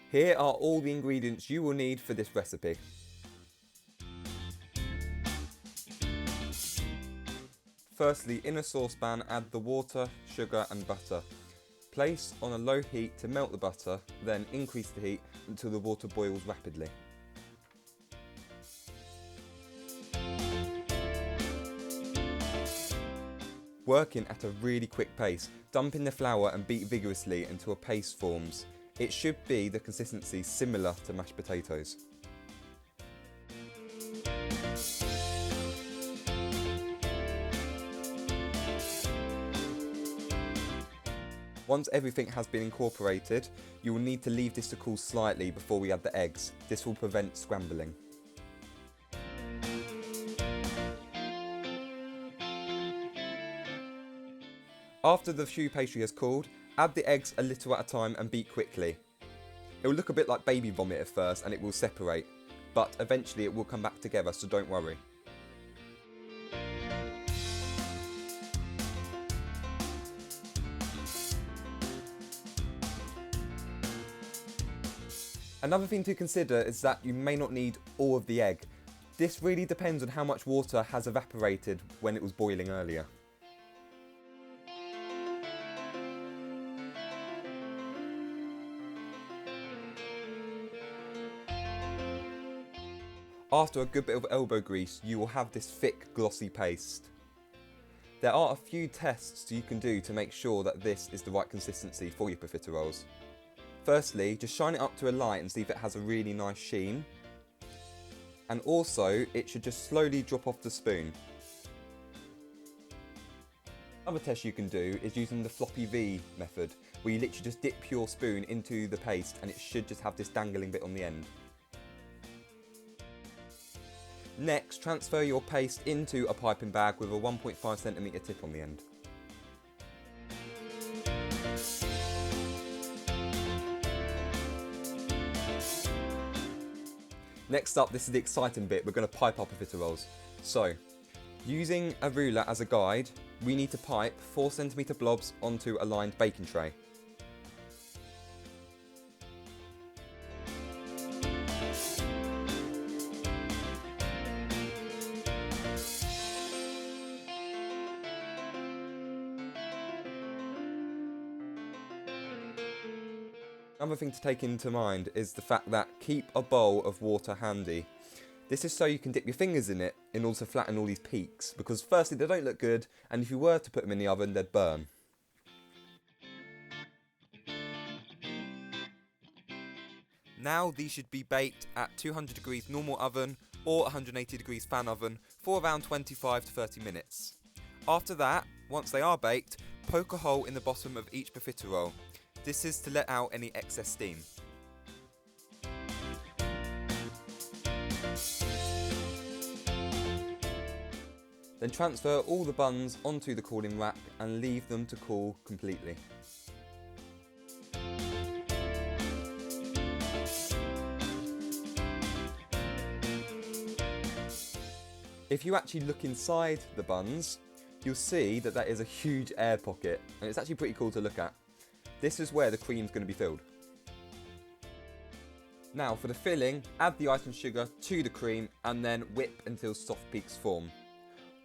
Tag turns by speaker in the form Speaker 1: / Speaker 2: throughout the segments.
Speaker 1: Here are all the ingredients you will need for this recipe. Firstly, in a saucepan, add the water, sugar and butter. Place on a low heat to melt the butter, then increase the heat until the water boils rapidly. Working at a really quick pace, dump in the flour and beat vigorously until a paste forms. It should be the consistency similar to mashed potatoes. Once everything has been incorporated, you will need to leave this to cool slightly before we add the eggs. This will prevent scrambling. After the choux pastry has cooled, add the eggs a little at a time and beat quickly. It will look a bit like baby vomit at first and it will separate, but eventually it will come back together, so don't worry. Another thing to consider is that you may not need all of the egg. This really depends on how much water has evaporated when it was boiling earlier. After a good bit of elbow grease, you will have this thick, glossy paste. There are a few tests you can do to make sure that this is the right consistency for your profiteroles. Firstly, just shine it up to a light and see if it has a really nice sheen. And also, it should just slowly drop off the spoon. Another test you can do is using the floppy V method, where you literally just dip your spoon into the paste and it should just have this dangling bit on the end. Next, transfer your paste into a piping bag with a 1.5cm tip on the end. Next up, this is the exciting bit, we're going to pipe our profiteroles. So, using a ruler as a guide, we need to pipe 4cm blobs onto a lined baking tray. Another thing to take into mind is the fact that keep a bowl of water handy. This is so you can dip your fingers in it in order to flatten all these peaks, because firstly they don't look good, and if you were to put them in the oven they'd burn. Now these should be baked at 200 degrees normal oven or 180 degrees fan oven for around 25 to 30 minutes. After that, once they are baked, poke a hole in the bottom of each profiterole. This is to let out any excess steam. Then transfer all the buns onto the cooling rack and leave them to cool completely. If you actually look inside the buns, you'll see that that is a huge air pocket, and it's actually pretty cool to look at. This is where the cream's going to be filled. Now for the filling, add the icing sugar to the cream and then whip until soft peaks form.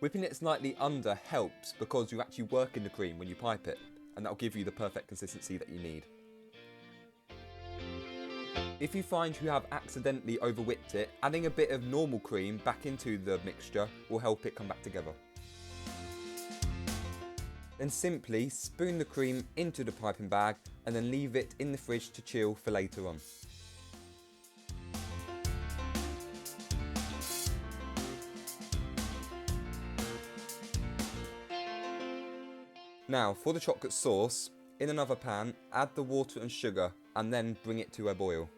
Speaker 1: Whipping it slightly under helps because you actually work in the cream when you pipe it, and that'll give you the perfect consistency that you need. If you find you have accidentally over-whipped it, adding a bit of normal cream back into the mixture will help it come back together. Then simply spoon the cream into the piping bag and then leave it in the fridge to chill for later on. Now for the chocolate sauce, in another pan add the water and sugar and then bring it to a boil.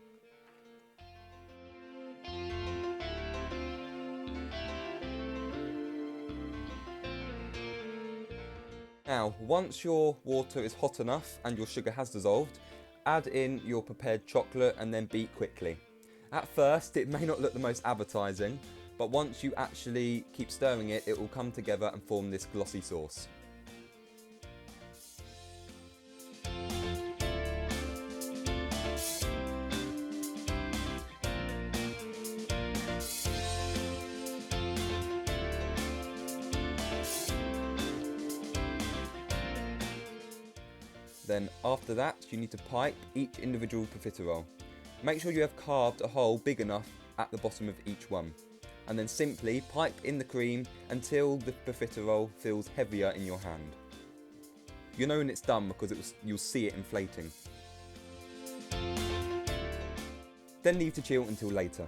Speaker 1: Now, once your water is hot enough and your sugar has dissolved, add in your prepared chocolate and then beat quickly. At first, it may not look the most appetizing, but once you actually keep stirring it, it will come together and form this glossy sauce. Then after that, you need to pipe each individual profiterole. Make sure you have carved a hole big enough at the bottom of each one. And then simply pipe in the cream until the profiterole feels heavier in your hand. You'll know when it's done because you'll see it inflating. Then leave to chill until later.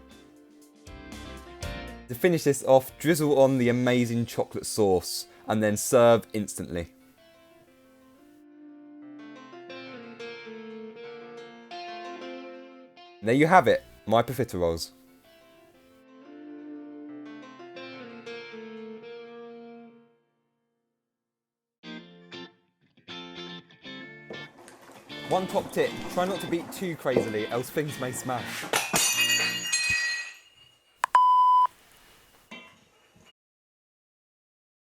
Speaker 1: To finish this off, drizzle on the amazing chocolate sauce and then serve instantly. There you have it, my profiteroles. One top tip, try not to beat too crazily, else things may smash.